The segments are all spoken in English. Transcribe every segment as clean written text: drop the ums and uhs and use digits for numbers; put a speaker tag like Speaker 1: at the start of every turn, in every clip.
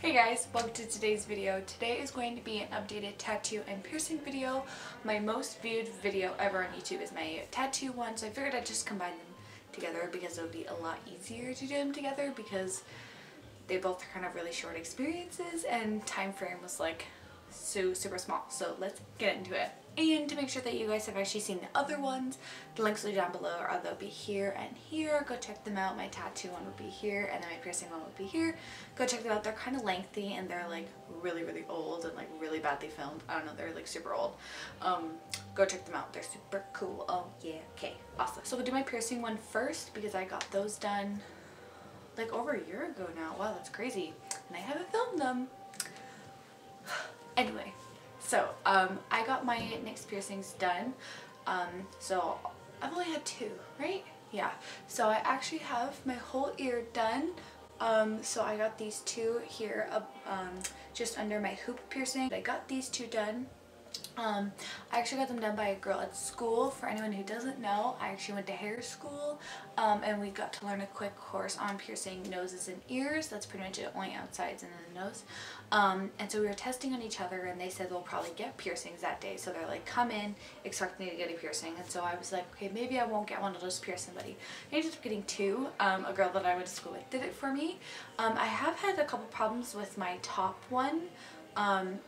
Speaker 1: Hey guys, welcome to today's video. Today is going to be an updated tattoo and piercing video. My most viewed video ever on YouTube is my tattoo one, so I figured I'd just combine them together because it would be a lot easier to do them together because they both are kind of really short experiences and time frame was like super small. So let's get into it. And to make sure that you guys have actually seen the other ones, the links will be down below, or they'll be here and here. Go check them out. My tattoo one would be here and then my piercing one would be here. Go check them out. They're kind of lengthy and they're like really old and like really badly filmed. I don't know, they're like super old. Go check them out. They're super cool. Oh yeah, okay, awesome. So we'll do my piercing one first because I got those done like over a year ago now. Wow, that's crazy. And I haven't filmed them. Anyway. So, I got my next piercings done, so I've only had two, right? Yeah, so I actually have my whole ear done, so I got these two here, just under my hoop piercing. I got these two done. I actually got them done by a girl at school. For anyone who doesn't know, I actually went to hair school, and we got to learn a quick course on piercing noses and ears. That's pretty much it, only outsides and then the nose. And so we were testing on each other and they said they'll probably get piercings that day. So they're like, come in expecting to get a piercing. And so I was like, okay, maybe I won't get one, I'll just pierce somebody. I ended up getting two. A girl that I went to school with did it for me. I have had a couple problems with my top one.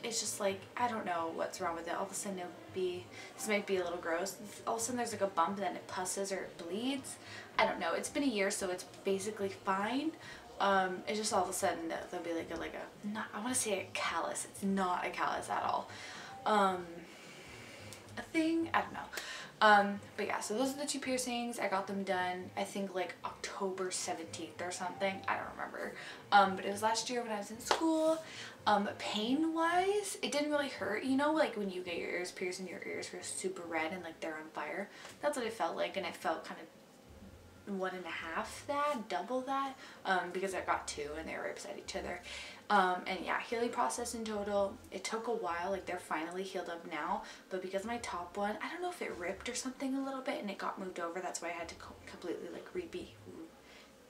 Speaker 1: It's just like, I don't know what's wrong with it. All of a sudden it'll be, this might be a little gross. All of a sudden there's like a bump and then it pusses or it bleeds. I don't know. It's been a year, so it's basically fine. It's just all of a sudden there'll be like a not, I want to say a callus. It's not a callus at all. A thing? I don't know. But yeah, so those are the two piercings. I got them done, I think like October 17th or something. I don't remember. But it was last year when I was in school. Pain wise, it didn't really hurt. You know, like when you get your ears pierced and your ears were super red and like they're on fire. That's what it felt like, and I felt kind of 1.5 that, double that, because I got two and they were right beside each other. And yeah, healing process in total, it took a while. Like they're finally healed up now, but because my top one, I don't know if it ripped or something a little bit and it got moved over, that's why I had to completely like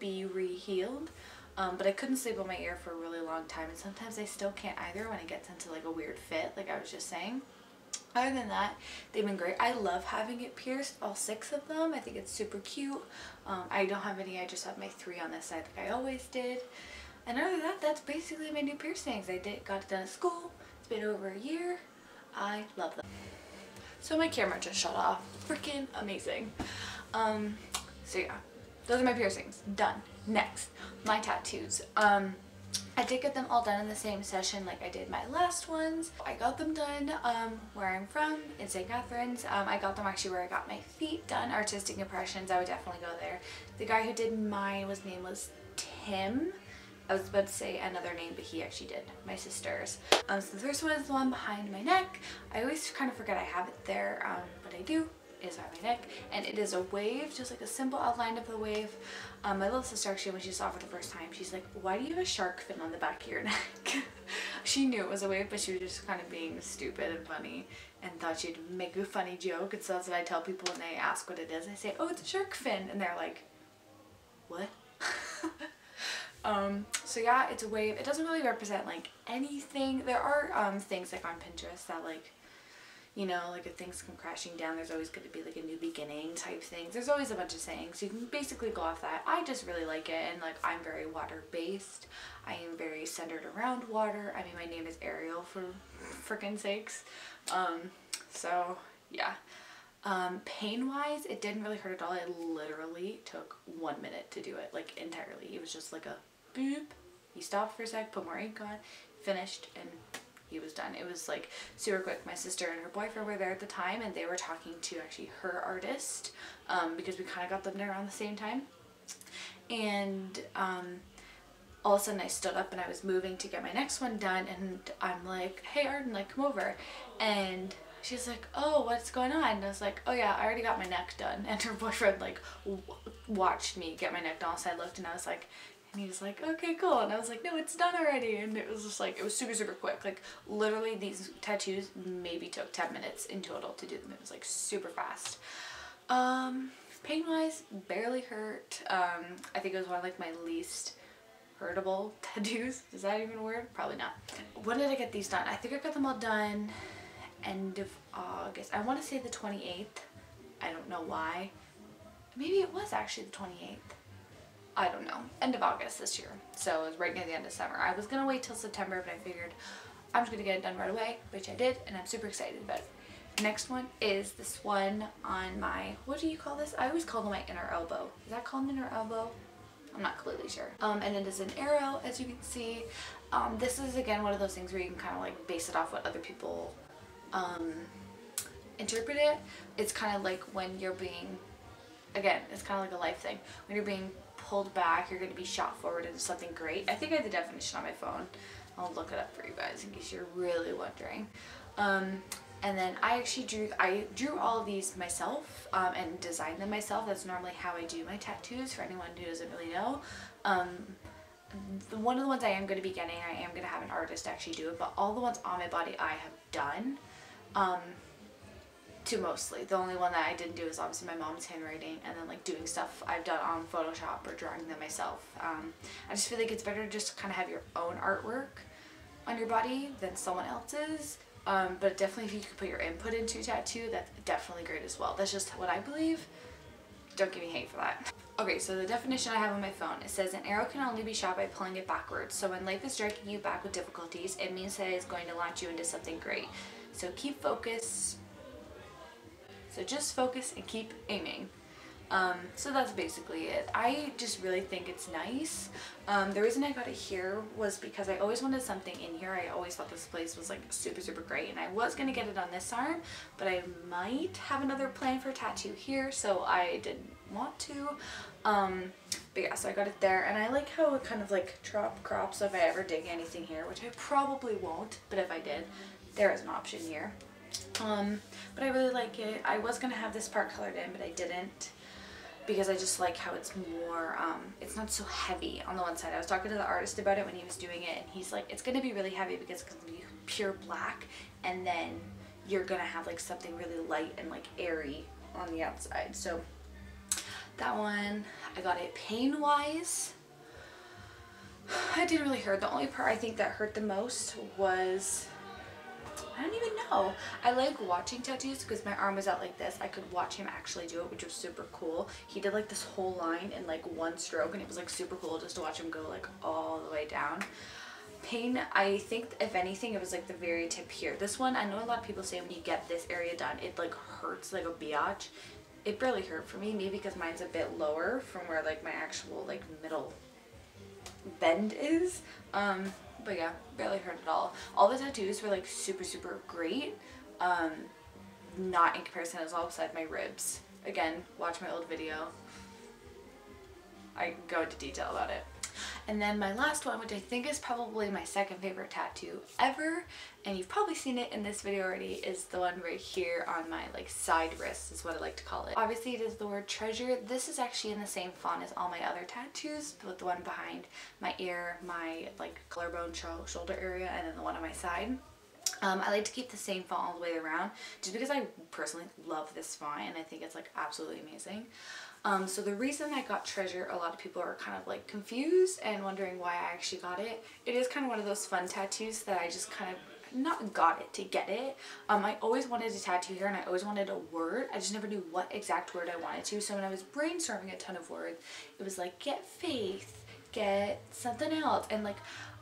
Speaker 1: be re-healed. But I couldn't sleep on my ear for a really long time, and sometimes I still can't either when it gets into like a weird fit, like I was just saying. Other than that, they've been great. I love having it pierced, all 6 of them. I think it's super cute. I don't have any, I just have my 3 on this side like I always did. And other than that, that's basically my new piercings. I got it done at school. It's been over a year. I love them. So my camera just shut off. Freaking amazing. So yeah, those are my piercings. Done. Next, my tattoos. I did get them all done in the same session like I did my last ones. I got them done where I'm from, in St. Catharines. I got them actually where I got my feet done, Artistic Impressions. I would definitely go there. The guy who did mine, his name was Tim. I was about to say another name, but he actually did my sister's. So the first one is the one behind my neck. I always kind of forget I have it there, but I do. It is on my neck, and it is a wave, just like a simple outline of the wave. My little sister actually, when she saw it for the first time, she's like, why do you have a shark fin on the back of your neck? She knew it was a wave, but she was just kind of being stupid and funny and thought she'd make a funny joke. And so that's what I tell people when they ask what it is. I say, oh, it's a shark fin, and they're like, what? So yeah, it's a wave. It doesn't really represent like anything. There are things like on Pinterest that like, you know, like if things come crashing down, there's always going to be like a new beginning type things. There's always a bunch of sayings. You can basically go off that. I just really like it, and like I'm very water based. I am very centered around water. I mean, my name is Ariel for frickin' sakes. So yeah. Pain wise, it didn't really hurt at all. It literally took 1 minute to do it, like entirely. It was just like a boop. He stopped for a sec, put more ink on, finished, and he was done. It was like super quick. My sister and her boyfriend were there at the time, and they were talking to actually her artist, because we kind of got them there around the same time. And all of a sudden I stood up and I was moving to get my next one done, and I'm like, hey Arden, like come over. And she's like, oh, what's going on? And I was like, oh yeah, I already got my neck done. And her boyfriend like watched me get my neck done, so I looked and I was like, and he was like, okay, cool. And I was like, no, it's done already. And it was just like, it was super quick. Like literally these tattoos maybe took 10 minutes in total to do them. It was like super fast. Pain wise, barely hurt. I think it was one of like my least hurtable tattoos. Is that even a word? Probably not. When did I get these done? I think I got them all done end of August. I want to say the 28th. I don't know why. Maybe it was actually the 28th. I don't know. End of August this year. So it was right near the end of summer. I was going to wait till September, but I figured I'm just going to get it done right away, which I did, and I'm super excited about it. Next one is this one on my, what do you call this? I always call them my inner elbow. Is that called an inner elbow? I'm not completely sure. And it is an arrow, as you can see. This is again one of those things where you can kind of like base it off what other people interpret it. It's kind of like when you're being, again, it's kind of like a life thing. When you're being pulled back, you're going to be shot forward into something great. I think I have the definition on my phone. I'll look it up for you guys in case you're really wondering. And then I drew all of these myself and designed them myself. That's normally how I do my tattoos, for anyone who doesn't really know. One of the ones I am going to be getting, I am going to have an artist actually do it, but all the ones on my body I have done, to mostly. The only one that I didn't do is obviously my mom's handwriting, and then like doing stuff I've done on Photoshop or drawing them myself. I just feel like it's better to just kind of have your own artwork on your body than someone else's. But definitely if you could put your input into a tattoo, that's definitely great as well. That's just what I believe. Don't give me hate for that. Okay, so the definition I have on my phone, it says an arrow can only be shot by pulling it backwards. So when life is striking you back with difficulties, it means that it's going to launch you into something great. So keep focus. So just focus and keep aiming. So that's basically it. I just really think it's nice. The reason I got it here was because I always wanted something in here. I always thought this place was like super, super great, and I was going to get it on this arm, but I might have another plan for a tattoo here, so I didn't want to. But yeah, so I got it there, and I like how it kind of like crops, so if I ever dig anything here, which I probably won't, but if I did, there is an option here. But I really like it. I was going to have this part colored in, but I didn't, because I just like how it's more, it's not so heavy on the one side. I was talking to the artist about it when he was doing it, and he's like, it's going to be really heavy because it's going to be pure black, and then you're going to have like something really light and like airy on the outside. So that one, I got it pain-wise. It didn't really hurt. The only part I think that hurt the most was, I don't even know. I like watching tattoos because my arm was out like this. I could watch him actually do it, which was super cool. He did like this whole line in like one stroke, and it was like super cool just to watch him go like all the way down. Pain, I think if anything, it was like the very tip here. This one, I know a lot of people say when you get this area done, it like hurts like a biatch. It barely hurt for me, maybe because mine's a bit lower from where like my actual like middle bend is. But yeah, barely hurt at all. All the tattoos were like super, super great. Not in comparison, it was all beside my ribs. Again, watch my old video. I go into detail about it. And then my last one, which I think is probably my second favorite tattoo ever, and you've probably seen it in this video already, is the one right here on my like side wrist, is what I like to call it. Obviously it is the word treasure. This is actually in the same font as all my other tattoos, with the one behind my ear, my like collarbone, shoulder area, and then the one on my side. I like to keep the same font all the way around just because I personally love this font and I think it's like absolutely amazing. So the reason I got treasure, a lot of people are kind of like confused and wondering why I actually got it. It is kind of one of those fun tattoos that I just kind of not got it to get it. I always wanted a tattoo here, and I always wanted a word. I just never knew what exact word I wanted to. So when I was brainstorming a ton of words, it was like get faith, get something else, and like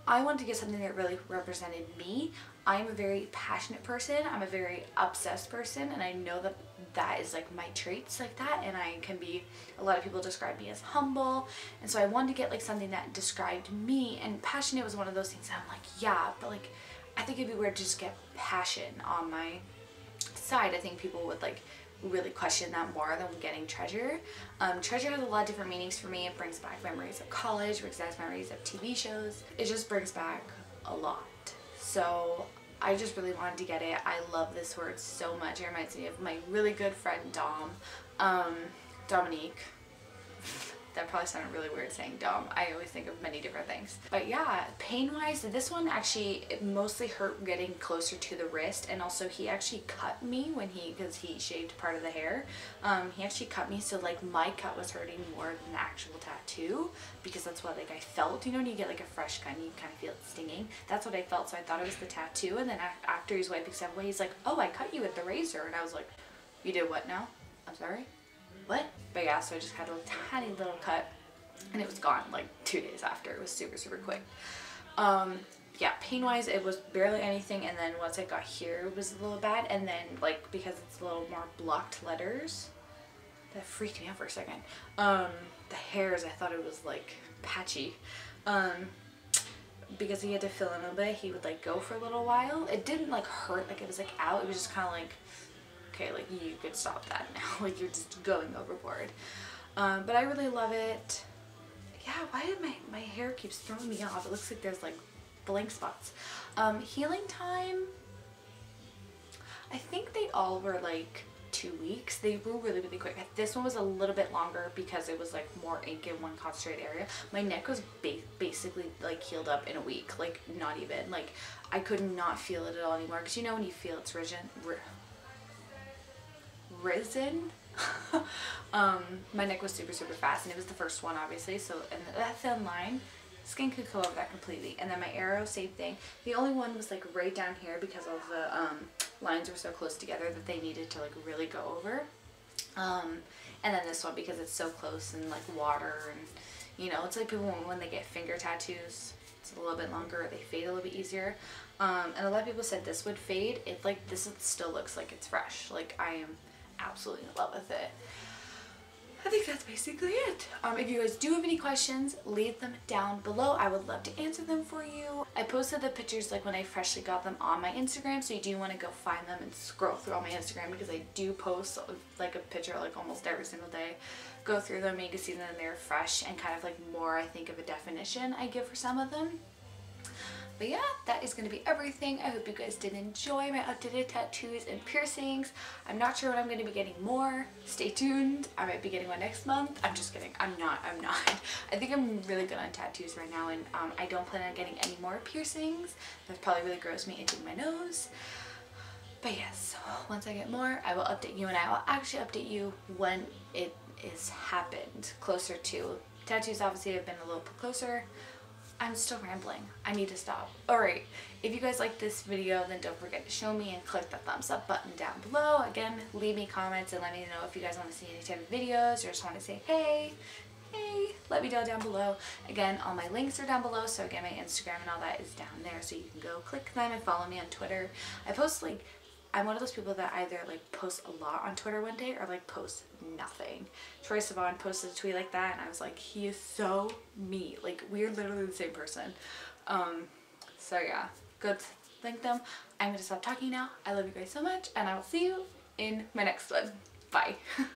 Speaker 1: I wanted to get something that really represented me. I'm a very passionate person. I'm a very obsessed person, and I know that that is like my traits like that, and I can be, a lot of people describe me as humble, and so I wanted to get like something that described me, and passionate was one of those things that I'm like, yeah, but like I think it'd be weird to just get passion on my side. I think people would like really question that more than getting treasure. Treasure has a lot of different meanings for me. It brings back memories of college, brings back memories of TV shows. It just brings back a lot. So I just really wanted to get it. I love this word so much. It reminds me of my really good friend Dominique. that probably sounded really weird saying dumb. I always think of many different things. But yeah, pain-wise, this one actually, it mostly hurt getting closer to the wrist, and also he actually cut me when because he shaved part of the hair. He actually cut me, so like my cut was hurting more than the actual tattoo, because that's what like I felt. You know when you get like a fresh cut and you kind of feel it stinging? That's what I felt, so I thought it was the tattoo. And then after he's wiping stuff away, he's like, oh, I cut you with the razor. And I was like, you did what now? I'm sorry? What? But yeah, so I just had a tiny little cut and it was gone like 2 days after. It was super, super quick. Yeah, pain-wise, it was barely anything, and then once I got here, it was a little bad, and then like because it's a little more blocked letters, that freaked me out for a second. The hairs, I thought it was like patchy. Because he had to fill in a little bit, he would like go for a little while. It didn't like hurt, like it was like out. It was just kind of like, okay, like you could stop that now. Like you're just going overboard. But I really love it. Yeah, why did my hair keeps throwing me off? It looks like there's like blank spots. Healing time, I think they all were like 2 weeks. They grew really, really quick. This one was a little bit longer because it was like more ink in one concentrated area. My neck was basically like healed up in a week, like not even, like I could not feel it at all anymore, because you know when you feel it's risen. My neck was super, super fast, and it was the first one obviously, so, and that thin line, skin could go over that completely. And then my arrow, same thing. The only one was like right down here because all the lines were so close together that they needed to like really go over. And then this one, because it's so close and like water, and you know, it's like people when they get finger tattoos, it's a little bit longer, they fade a little bit easier. And a lot of people said this would fade. It like, this still looks like it's fresh. Like I am absolutely in love with it. I think that's basically it. If you guys do have any questions, leave them down below. I would love to answer them for you. I posted the pictures like when I freshly got them on my Instagram, so you do want to go find them and scroll through on my Instagram, because I do post like a picture like almost every single day. Go through them and you can see them, they're fresh and kind of like more, I think, of a definition I give for some of them. But yeah, that is going to be everything. I hope you guys did enjoy my updated tattoos and piercings. I'm not sure when I'm going to be getting more. Stay tuned. I might be getting one next month. I'm just kidding. I'm not. I think I'm really good on tattoos right now, and I don't plan on getting any more piercings. That probably really grows me itching my nose. But yes, once I get more, I will update you, and I will actually update you when it is happened, closer to. Tattoos obviously have been a little bit closer. I'm still rambling. I need to stop. Alright, if you guys like this video, then don't forget to show me and click the thumbs up button down below. Again, leave me comments and let me know if you guys want to see any type of videos or just want to say hey, let me know down below. Again, all my links are down below, so again, my Instagram and all that is down there, so you can go click them and follow me on Twitter. I post like, I'm one of those people that either like post a lot on Twitter one day or like post nothing. Troy Sivan posted a tweet like that, and I was like, he is so me. Like, we're literally the same person. So yeah, go link them. I'm gonna stop talking now. I love you guys so much, and I will see you in my next one. Bye.